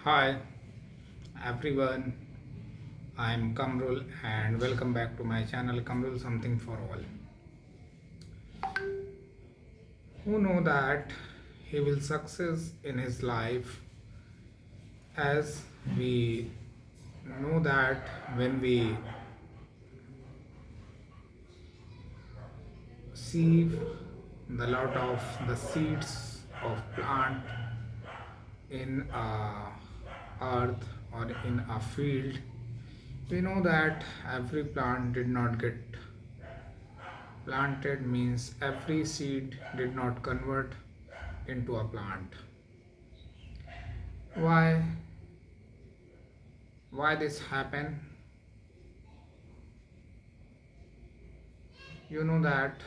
Hi everyone, I'm Kamrul and welcome back to my channel Kamrul Something for All. Who know that he will success in his life as we know that when we see the lot of the seeds of plant in a earth or in a field, we know that every plant did not get planted, means every seed did not convert into a plant. Why why this happen? You know that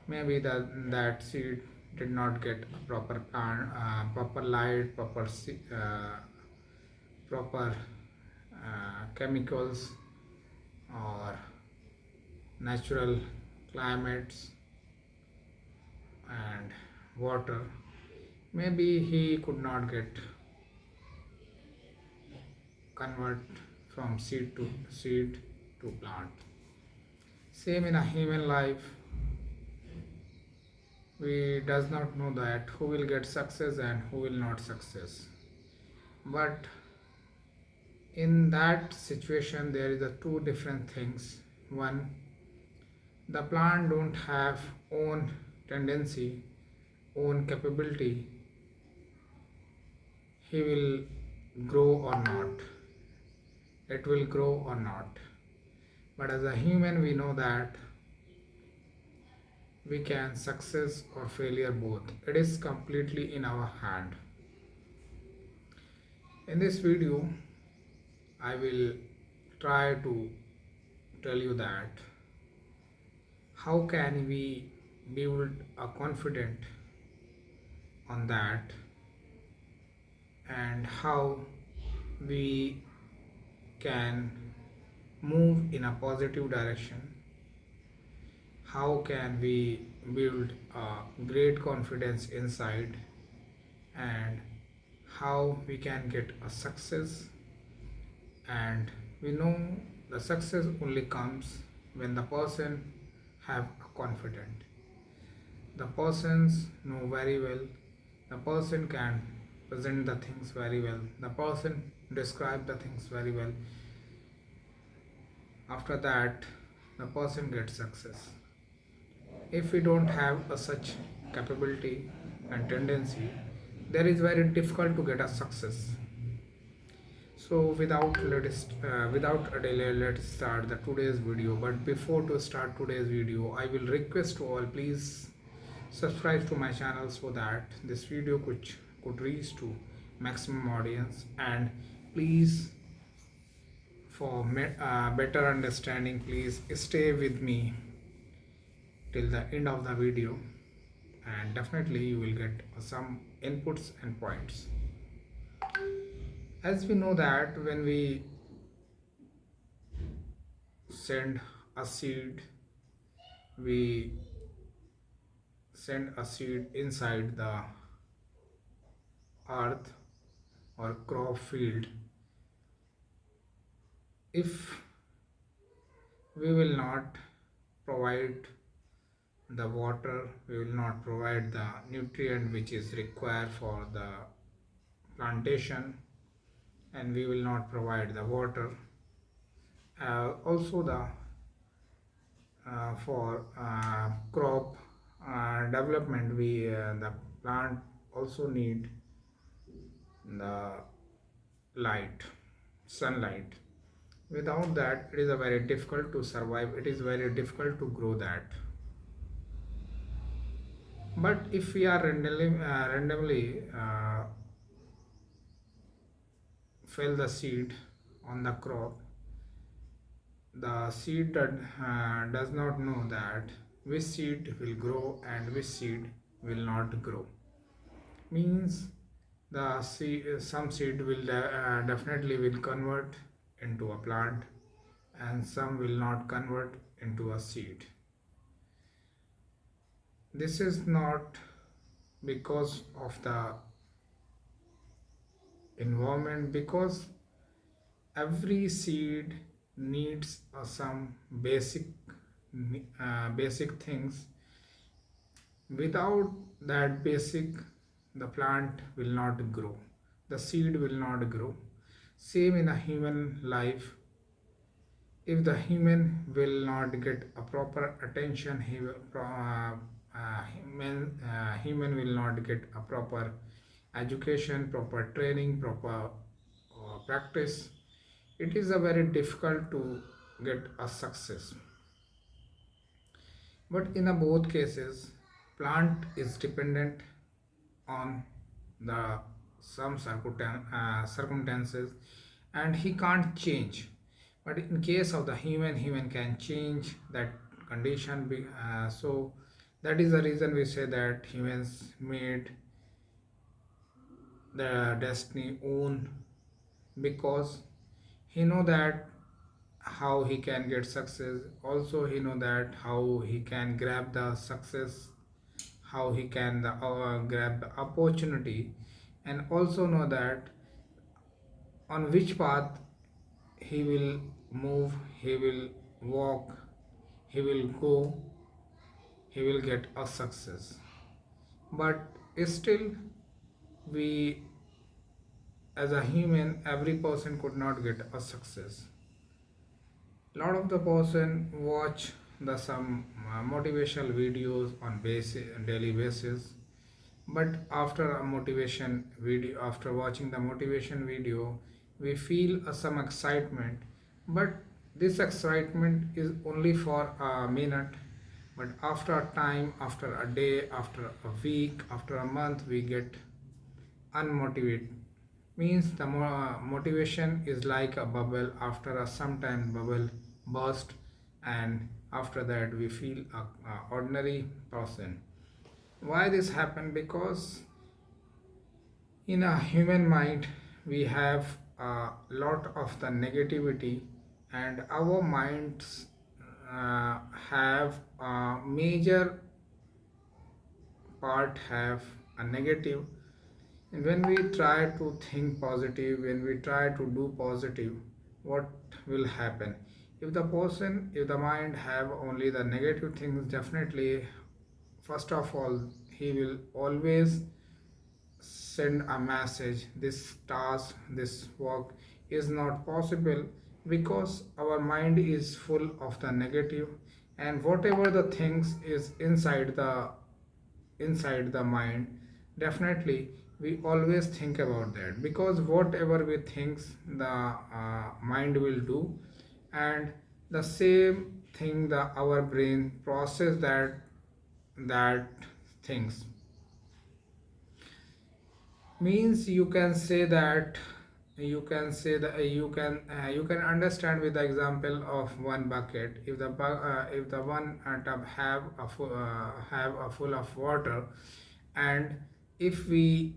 maybe that seed did not get a proper plant, proper light, proper chemicals or natural climates and water. Maybe he could not get convert from seed to plant. Same in a human life, we does not know that who will get success and who will not success. But in that situation there is a two different things. One, the plant don't have own tendency, own capability, he will grow or not, it will grow or not. But as a human we know that we can success or failure both. It is completely in our hand. In this video I will try to tell you that how can we build a confident on that, and how we can move in a positive direction, how can we build a great confidence inside, and how we can get a success. And we know the success only comes when the person have a confident, the persons know very well, the person can present the things very well, the person describe the things very well. After that the person gets success. If we don't have a such capability and tendency, there is very difficult to get a success. So without a delay, let's start the today's video. But before to start today's video, I will request to all, please subscribe to my channel so that this video could reach to maximum audience. And please, for better understanding, please stay with me till the end of the video, and definitely you will get some inputs and points. As we know that when we send a seed, we send a seed inside the earth or crop field. If we will not provide the water, we will not provide the nutrient which is required for the plantation, and we will not provide the water, also the for crop development, we the plant also need the light, sunlight. Without that it is a very difficult to survive, it is very difficult to grow that. But if we are randomly fill the seed on the crop, the seed does not know that which seed will grow and which seed will not grow. Means the seed, some seed will definitely will convert into a plant, and some will not convert into a seed. This is not because of the environment, because every seed needs some basic things. Without that basic, the plant will not grow, the seed will not grow. Same in a human life. If the human will not get a proper attention, human will not get a proper education, proper training, proper practice, it is a very difficult to get a success. But in a both cases, plant is dependent on the circumstances, and he can't change. But in case of the human can change that condition. So that is the reason we say that humans made the destiny own, because he know that how he can get success, also he know that how he can grab the success, how he can grab the opportunity, and also know that on which path he will move, he will walk, he will go, he will get a success. But still, we as a human, every person could not get a success. Lot of the person watch the some motivational videos on daily basis, but after a motivation video, after watching the motivation video, we feel some excitement, but this excitement is only for a minute. But after a time, after a day, after a week, after a month, we get unmotivated. Means the motivation is like a bubble. After a some time bubble burst, and after that we feel a ordinary person. Why this happen? Because in a human mind we have a lot of the negativity, and our minds have a major part have a negative. And when we try to think positive, when we try to do positive, what will happen? If the mind have only the negative things, definitely, first of all, he will always send a message, this task, this work is not possible, because our mind is full of the negative. And whatever the things is inside the mind, definitely we always think about that, because whatever we think, the mind will do. And the same thing, the our brain process that things. Means you can say that, you can understand with the example of one bucket. If the one tub have a full of water, and if we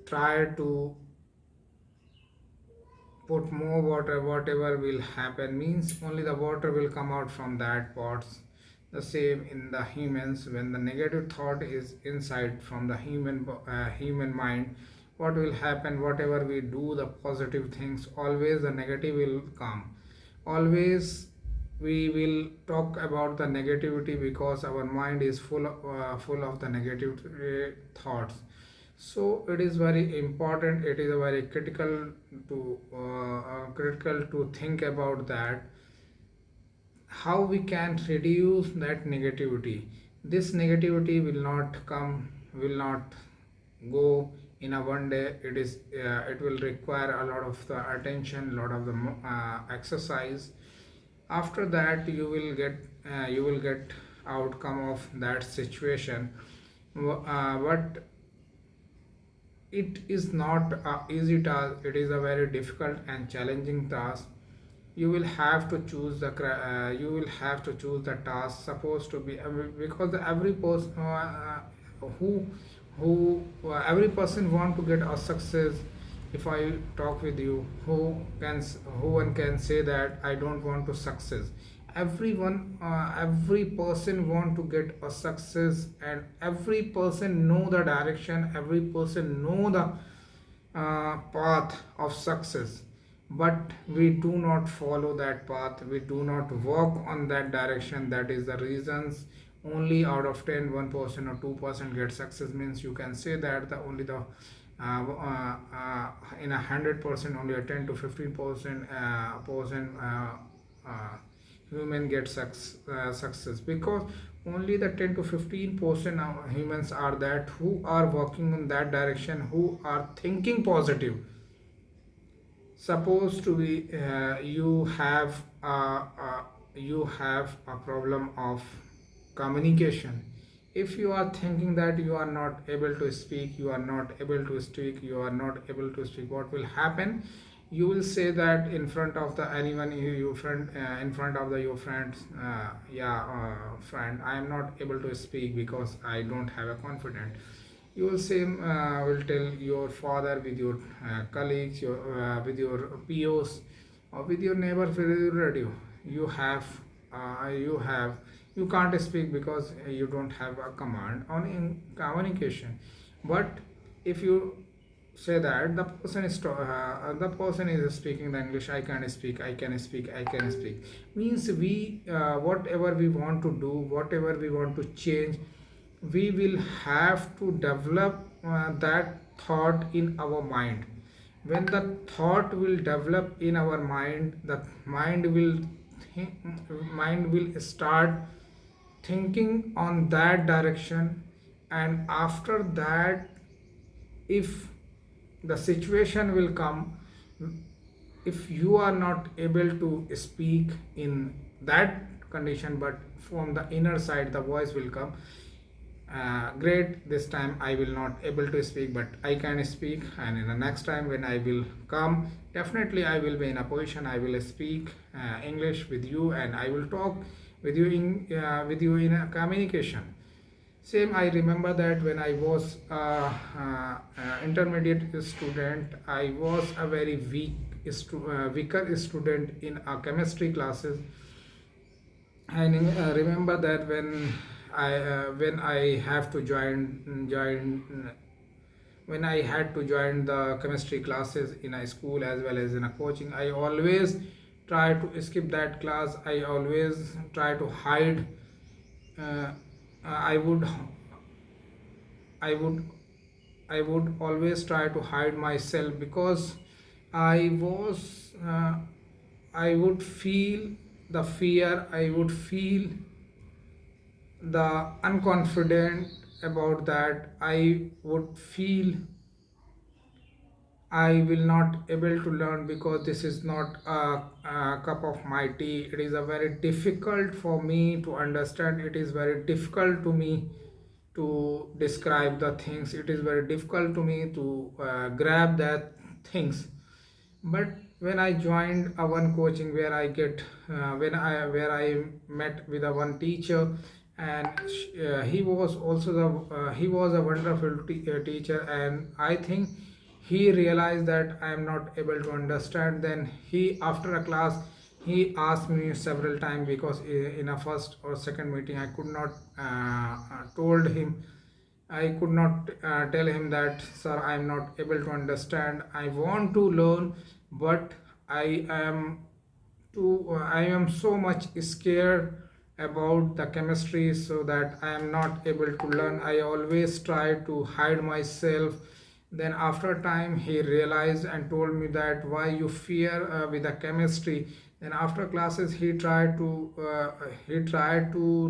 try to put more water, whatever will happen? Means only the water will come out from that pots. The same in the humans, when the negative thought is inside from the human mind, what will happen? Whatever we do the positive things, always the negative will come. Always we will talk about the negativity, because our mind is full of the negative thoughts. So it is very important, it is very critical to think about that, how we can reduce that negativity. This negativity will not go in a one day. It will require a lot of the attention, lot of the exercise. After that you will get outcome of that situation. But it is not a easy task, it is a very difficult and challenging task. You will have to choose the task supposed to be, because every person every person want to get a success. If I talk with you, who one can say that I don't want to success? Every person want to get a success, and every person know the direction, every person know the path of success, but we do not follow that path, we do not walk on that direction. That is the reasons only out of 10 1% or 2% get success. Means you can say that the only the in 100% only a 10 to 15% uh, human get success, because only the 10 to 15% of humans are that who are working in that direction, who are thinking positive. Suppose to be you have a problem of communication. If you are thinking that you are not able to speak, you are not able to speak, you are not able to speak, what will happen? You will say that in front of the anyone you friend, in front of the your friends, friend, I am not able to speak because I don't have a confidence. You will say, will tell your father, with your colleagues, with your POs, or with your neighbor, with your radio. You have you have you can't speak because you don't have a command on in communication. But if you say that the person is speaking the English, I can speak, I can speak, I can speak, means we whatever we want to do, whatever we want to change, we will have to develop that thought in our mind. When the thought will develop in our mind, the mind will start thinking on that direction. And after that, if the situation will come, if you are not able to speak in that condition, but from the inner side the voice will come, great, this time I will not able to speak, but I can speak, and in the next time when I will come, definitely I will be in a position, I will speak English with you, and I will talk with you in a communication. Same, I remember that when I was intermediate student, I was a very weaker student in chemistry classes. I remember that when I have to join when I had to join the chemistry classes in a school as well as in a coaching, I always try to skip that class. I always try to hide. Uh, I would I would I would always try to hide myself because I was I would feel the fear, I would feel the unconfident about that. I would feel I will not able to learn because this is not a cup of my tea. It is a very difficult for me to understand. It is very difficult to me to describe the things. It is very difficult to me to grab that things. But when I joined a one coaching where I get when I where I met with a one teacher, and he was also he was a wonderful teacher, and I think he realized that I am not able to understand. Then he, after a class, he asked me several times, because in a first or second meeting I could not told him, I could not tell him that, sir, I am not able to understand. I want to learn, but I am I am so much scared about the chemistry, so that I am not able to learn. I always try to hide myself. Then after a time he realized and told me that why you fear with the chemistry. Then after classes he tried to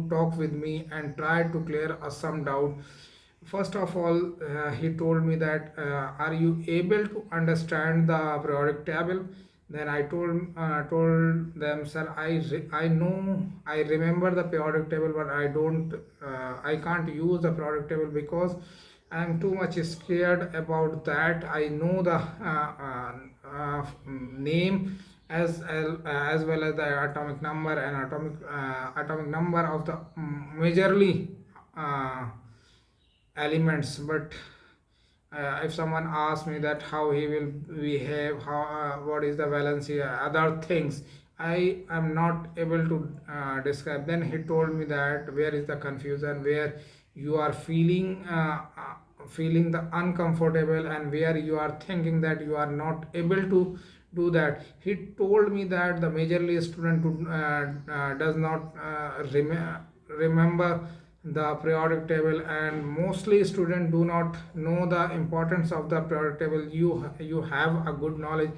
talk with me and tried to clear some doubt. First of all, he told me that, are you able to understand the periodic table? Then I told them, sir, I know, I remember the periodic table, but I can't use the periodic table because I am too much scared about that. I know the name as well as the atomic number and atomic number of the majorly uh, elements. But if someone asks me that how he will behave, how what is the valency, other things, I am not able to describe. Then he told me that where is the confusion, where you are feeling the uncomfortable, and where you are thinking that you are not able to do that. He told me that the majorly student does not remember the periodic table, and mostly students do not know the importance of the periodic table. You have a good knowledge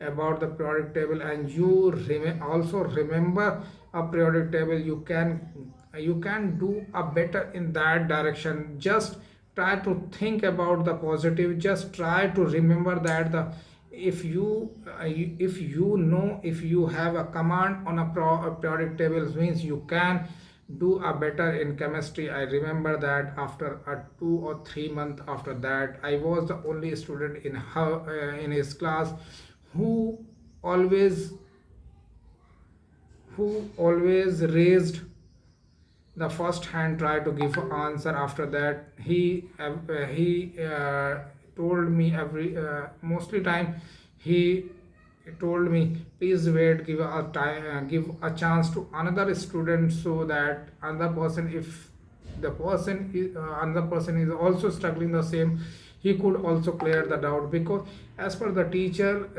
about the periodic table, and you also remember a periodic table. You can do a better in that direction. Just try to think about the positive. Just try to remember that the if you if you know, if you have a command on a periodic table, means you can do a better in chemistry. I remember that after a 2 or 3 months after that, I was the only student in his class who always raised the first hand, try to give answer. After that, he told me every mostly time he told me, please wait, give a time, give a chance to another student, so that another person, if another person is also struggling the same, he could also clear the doubt. Because as per the teacher,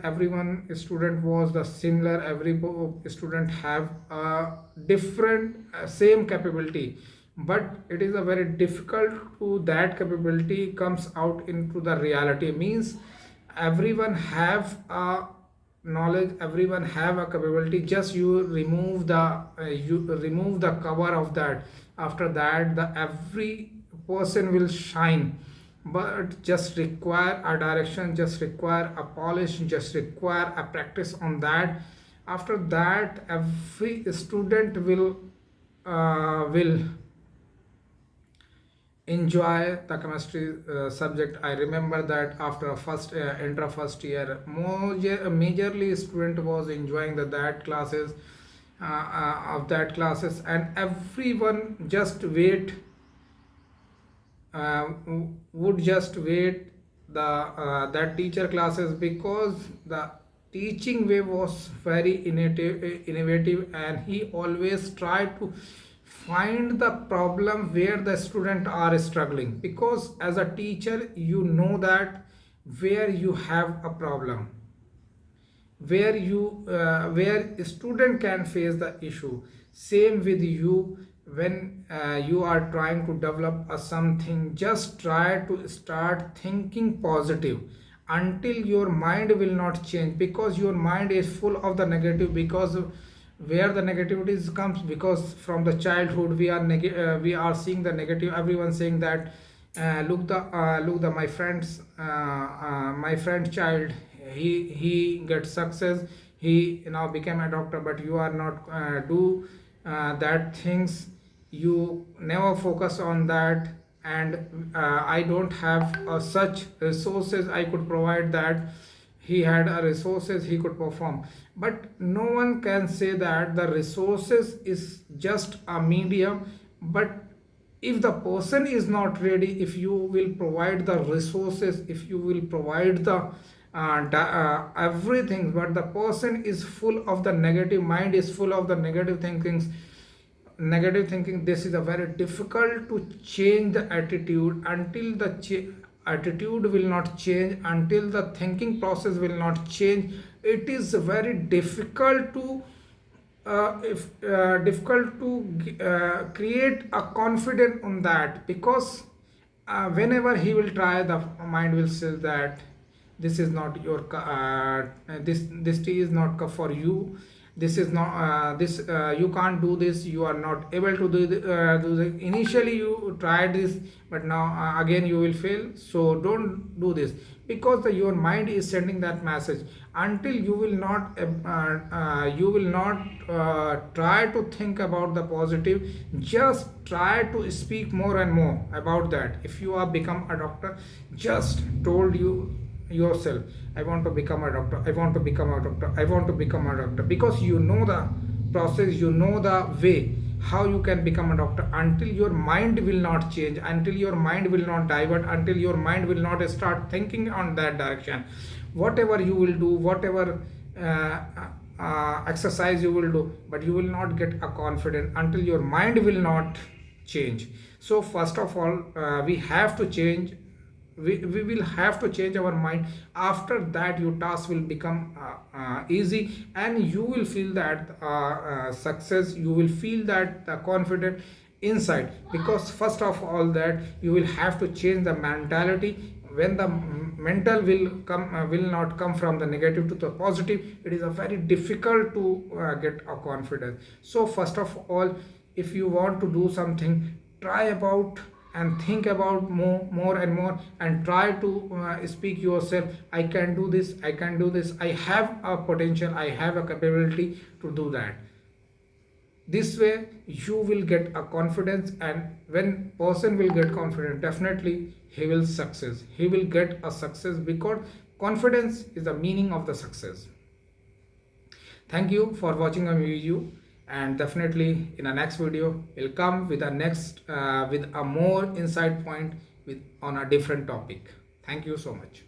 everyone student was the similar. Every student have a different same capability, but it is a very difficult to that capability comes out into the reality. Means everyone have a knowledge, everyone have a capability. Just you remove the cover of that. After that, the every person will shine, but just require a direction, just require a polish, just require a practice on that. After that, every student will enjoy the chemistry subject. I remember that after first year, majorly student was enjoying that classes, of that classes, and everyone just wait, uh, would just wait the that teacher classes, because the teaching way was very innovative, and he always tried to find the problem where the student are struggling. Because as a teacher, you know that where you have a problem, where a student can face the issue. Same with you. When you are trying to develop a something, just try to start thinking positive until your mind will not change, because your mind is full of the negative. Because where the negativities comes, because from the childhood we are seeing the negative. Everyone saying that, look the my friend child, he gets success, he now became a doctor, but you are not do that things. You never focus on that. And I don't have such resources I could provide that he had a resources he could perform. But no one can say that the resources is just a medium. But if the person is not ready, if you will provide the resources, if you will provide the everything, but the person is full of the negative, mind is full of the negative thinking, this is a very difficult to change the attitude. Until the attitude will not change, until the thinking process will not change, it is very difficult to if difficult to create a confidence on that. Because whenever he will try, the mind will say that this is not your this tea is not cup for you. This is not this you can't do this, you are not able to do the initially you tried this, but now again you will fail, so don't do this. Because your mind is sending that message. Until you will not try to think about the positive, just try to speak more and more about that. If you are become a doctor, just told you yourself, I want to become a doctor, I want to become a doctor, I want to become a doctor. Because you know the process, you know the way how you can become a doctor. Until your mind will not change, until your mind will not divert, until your mind will not start thinking on that direction, whatever you will do, whatever exercise you will do, but you will not get a confidence until your mind will not change. So first of all, we have to change, we will have to change our mind. After that your task will become easy, and you will feel that success, you will feel that confident inside, because first of all that you will have to change the mentality. When the mental will come, will not come from the negative to the positive, it is a very difficult to get a confidence. So first of all, if you want to do something, try about and think about more and more, and try to speak yourself, I can do this, I can do this, I have a potential, I have a capability to do that. This way you will get a confidence, and when person will get confident, definitely he will success, he will get a success, because confidence is the meaning of the success. Thank you for watching our video, and definitely in the next video we'll come with a next with a more insight point with on a different topic. Thank you so much.